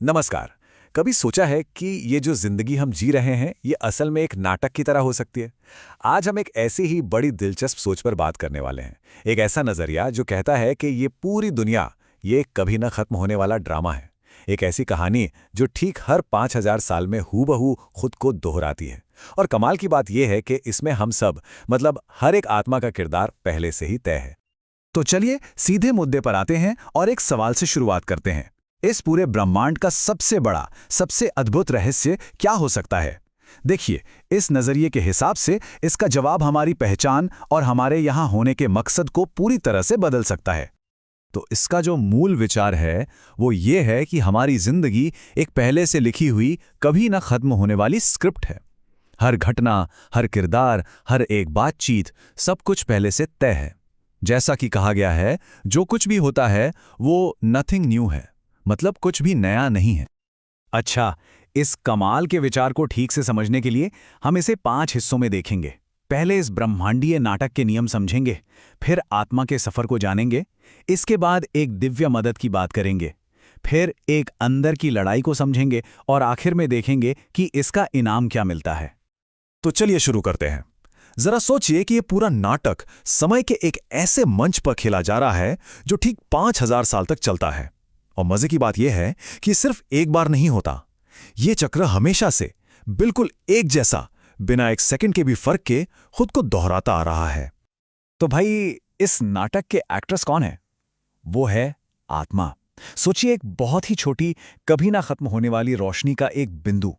नमस्कार। कभी सोचा है कि ये जो जिंदगी हम जी रहे हैं ये असल में एक नाटक की तरह हो सकती है। आज हम एक ऐसी ही बड़ी दिलचस्प सोच पर बात करने वाले हैं। एक ऐसा नजरिया जो कहता है कि ये पूरी दुनिया ये एक कभी न खत्म होने वाला ड्रामा है। एक ऐसी कहानी जो ठीक हर 5000 साल में हूबहू खुद को दोहराती है। और कमाल की बात यह है कि इसमें हम सब मतलब हर एक आत्मा का किरदार पहले से ही तय है। तो चलिए सीधे मुद्दे पर आते हैं और एक सवाल से शुरुआत करते हैं। इस पूरे ब्रह्मांड का सबसे बड़ा, सबसे अद्भुत रहस्य क्या हो सकता है? देखिए, इस नजरिए के हिसाब से इसका जवाब हमारी पहचान और हमारे यहाँ होने के मकसद को पूरी तरह से बदल सकता है। तो इसका जो मूल विचार है वो ये है कि हमारी जिंदगी एक पहले से लिखी हुई, कभी ना खत्म होने वाली स्क्रिप्ट है। हर घटना, हर किरदार, हर एक बातचीत, सब कुछ पहले से तय है। जैसा कि कहा गया है, जो कुछ भी होता है वो नथिंग न्यू है, मतलब कुछ भी नया नहीं है। अच्छा, इस कमाल के विचार को ठीक से समझने के लिए हम इसे 5 हिस्सों में देखेंगे। पहले इस ब्रह्मांडीय नाटक के नियम समझेंगे, फिर आत्मा के सफर को जानेंगे, इसके बाद एक दिव्य मदद की बात करेंगे, फिर एक अंदर की लड़ाई को समझेंगे और आखिर में देखेंगे कि इसका इनाम क्या मिलता है। तो चलिए शुरू करते हैं। जरा सोचिए कि ये पूरा नाटक समय के एक ऐसे मंच पर खेला जा रहा है जो ठीक 5000 साल तक चलता है। और मजे की बात यह है कि सिर्फ एक बार नहीं होता। ये चक्र हमेशा से बिल्कुल एक जैसा, बिना एक सेकंड के भी फर्क के खुद को दोहराता आ रहा है। तो भाई, इस नाटक के एक्ट्रेस कौन है? वो है आत्मा। सोचिए, एक बहुत ही छोटी, कभी ना खत्म होने वाली रोशनी का एक बिंदु।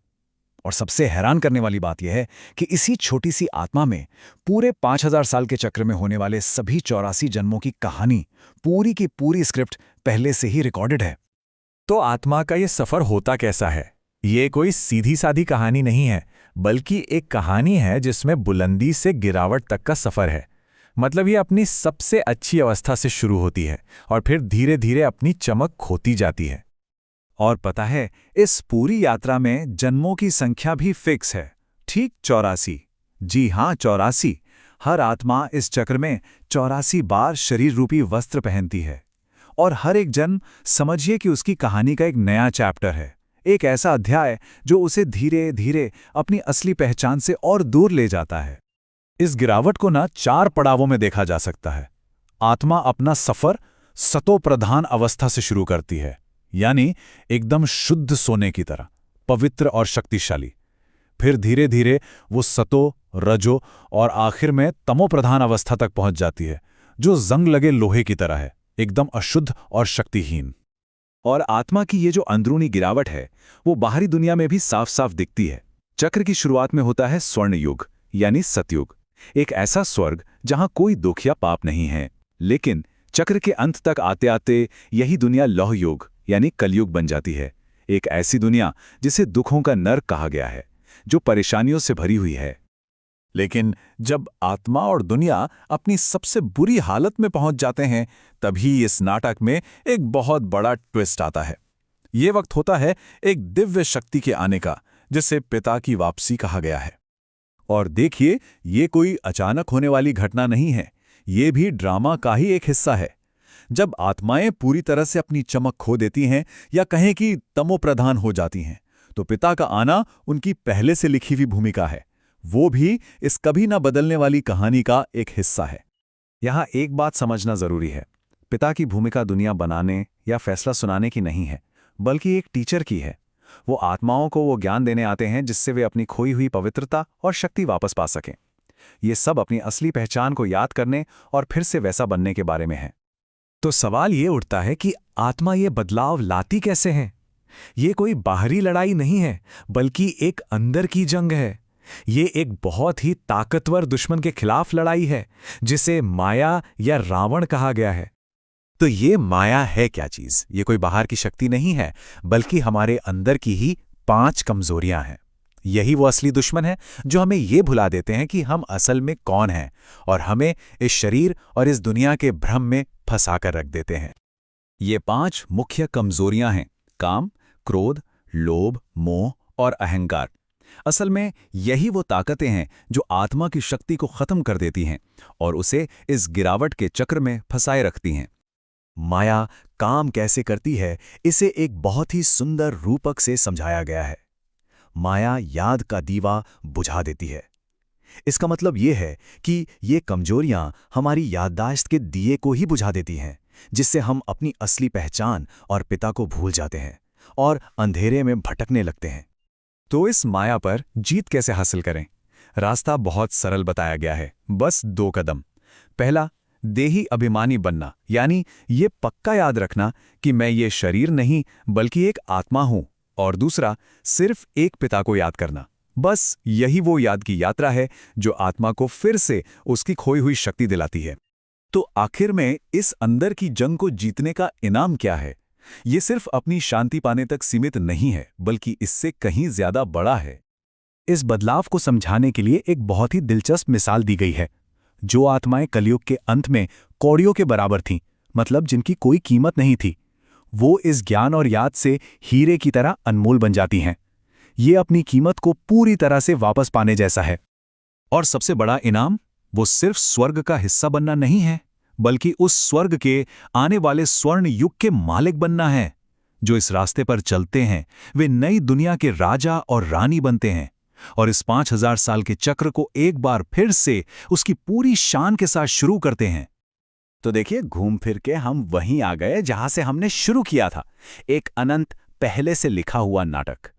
और सबसे हैरान करने वाली बात यह है कि इसी छोटी सी आत्मा में पूरे 5000 साल के चक्र में होने वाले सभी 84 जन्मों की कहानी, पूरी की पूरी स्क्रिप्ट पहले से ही रिकॉर्डेड है। तो आत्मा का ये सफर होता कैसा है? ये कोई सीधी सादी कहानी नहीं है, बल्कि एक कहानी है जिसमें बुलंदी से गिरावट तक का सफर है। मतलब ये अपनी सबसे अच्छी अवस्था से शुरू होती है और फिर धीरे धीरे अपनी चमक खोती जाती है। और पता है, इस पूरी यात्रा में जन्मों की संख्या भी फिक्स है, ठीक 84। जी हाँ, 84। हर आत्मा इस चक्र में 84 बार शरीर रूपी वस्त्र पहनती है। और हर एक जन्म, समझिए कि उसकी कहानी का एक नया चैप्टर है, एक ऐसा अध्याय जो उसे धीरे धीरे अपनी असली पहचान से और दूर ले जाता है। इस गिरावट को ना 4 पड़ावों में देखा जा सकता है। आत्मा अपना सफर सतो प्रधान अवस्था से शुरू करती है, यानी एकदम शुद्ध सोने की तरह, पवित्र और शक्तिशाली। फिर धीरे धीरे वो सतो, रजो और आखिर में तमो प्रधान अवस्था तक पहुंच जाती है, जो जंग लगे लोहे की तरह है, एकदम अशुद्ध और शक्तिहीन। और आत्मा की ये जो अंदरूनी गिरावट है वो बाहरी दुनिया में भी साफ साफ दिखती है। चक्र की शुरुआत में होता है स्वर्ण युग, यानी सतयुग, एक ऐसा स्वर्ग जहां कोई दुख या पाप नहीं है। लेकिन चक्र के अंत तक आते आते यही दुनिया लौह युग यानी कलयुग बन जाती है। एक ऐसी दुनिया जिसे दुखों का नर्क कहा गया है, जो परेशानियों से भरी हुई है। लेकिन जब आत्मा और दुनिया अपनी सबसे बुरी हालत में पहुंच जाते हैं, तभी इस नाटक में एक बहुत बड़ा ट्विस्ट आता है। ये वक्त होता है एक दिव्य शक्ति के आने का, जिसे पिता की वापसी कहा गया है। और देखिए, ये कोई अचानक होने वाली घटना नहीं है, ये भी ड्रामा का ही एक हिस्सा है। जब आत्माएं पूरी तरह से अपनी चमक खो देती हैं या कहें कि तमोप्रधान हो जाती हैं, तो पिता का आना उनकी पहले से लिखी हुई भूमिका है। वो भी इस कभी ना बदलने वाली कहानी का एक हिस्सा है। यहाँ एक बात समझना जरूरी है, पिता की भूमिका दुनिया बनाने या फैसला सुनाने की नहीं है, बल्कि एक टीचर की है। वो आत्माओं को वो ज्ञान देने आते हैं जिससे वे अपनी खोई हुई पवित्रता और शक्ति वापस पा सकें। ये सब अपनी असली पहचान को याद करने और फिर से वैसा बनने के बारे में है। तो सवाल ये उठता है कि आत्मा ये बदलाव लाती कैसे है? ये कोई बाहरी लड़ाई नहीं है, बल्कि एक अंदर की जंग है। ये एक बहुत ही ताकतवर दुश्मन के खिलाफ लड़ाई है, जिसे माया या रावण कहा गया है। तो ये माया है क्या चीज? ये कोई बाहर की शक्ति नहीं है, बल्कि हमारे अंदर की ही 5 कमजोरियां हैं। यही वो असली दुश्मन है जो हमें ये भुला देते हैं कि हम असल में कौन हैं, और हमें इस शरीर और इस दुनिया के भ्रम में फंसाकर रख देते हैं। ये 5 मुख्य कमजोरियां हैं: काम, क्रोध, लोभ, मोह और अहंकार। असल में यही वो ताकतें हैं जो आत्मा की शक्ति को खत्म कर देती हैं और उसे इस गिरावट के चक्र में फंसाए रखती हैं। माया काम कैसे करती है, इसे एक बहुत ही सुंदर रूपक से समझाया गया है। माया याद का दीवा बुझा देती है। इसका मतलब ये है कि ये कमजोरियां हमारी याददाश्त के दिए को ही बुझा देती हैं, जिससे हम अपनी असली पहचान और पिता को भूल जाते हैं और अंधेरे में भटकने लगते हैं। तो इस माया पर जीत कैसे हासिल करें? रास्ता बहुत सरल बताया गया है, बस 2 कदम। पहला, देही अभिमानी बनना, यानी ये पक्का याद रखना कि मैं ये शरीर नहीं बल्कि एक आत्मा हूं। और दूसरा, सिर्फ एक पिता को याद करना। बस यही वो याद की यात्रा है जो आत्मा को फिर से उसकी खोई हुई शक्ति दिलाती है। तो आखिर में इस अंदर की जंग को जीतने का इनाम क्या है? ये सिर्फ अपनी शांति पाने तक सीमित नहीं है, बल्कि इससे कहीं ज्यादा बड़ा है। इस बदलाव को समझाने के लिए एक बहुत ही दिलचस्प मिसाल दी गई है। जो आत्माएं कलयुग के अंत में कौड़ियों के बराबर थीं, मतलब जिनकी कोई कीमत नहीं थी, वो इस ज्ञान और याद से हीरे की तरह अनमोल बन जाती हैं। ये अपनी कीमत को पूरी तरह से वापस पाने जैसा है। और सबसे बड़ा इनाम वो सिर्फ स्वर्ग का हिस्सा बनना नहीं है, बल्कि उस स्वर्ग के आने वाले स्वर्ण युग के मालिक बनना है। जो इस रास्ते पर चलते हैं वे नई दुनिया के राजा और रानी बनते हैं और इस 5000 साल के चक्र को एक बार फिर से उसकी पूरी शान के साथ शुरू करते हैं। तो देखिए, घूम फिर के हम वहीं आ गए जहां से हमने शुरू किया था, एक अनंत पहले से लिखा हुआ नाटक।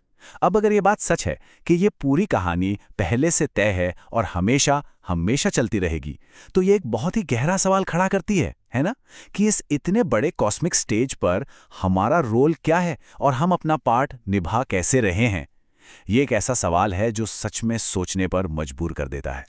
अब अगर ये बात सच है कि ये पूरी कहानी पहले से तय है और हमेशा हमेशा चलती रहेगी, तो ये एक बहुत ही गहरा सवाल खड़ा करती है ना, कि इस इतने बड़े कॉस्मिक स्टेज पर हमारा रोल क्या है और हम अपना पार्ट निभा कैसे रहे हैं। ये एक ऐसा सवाल है जो सच में सोचने पर मजबूर कर देता है।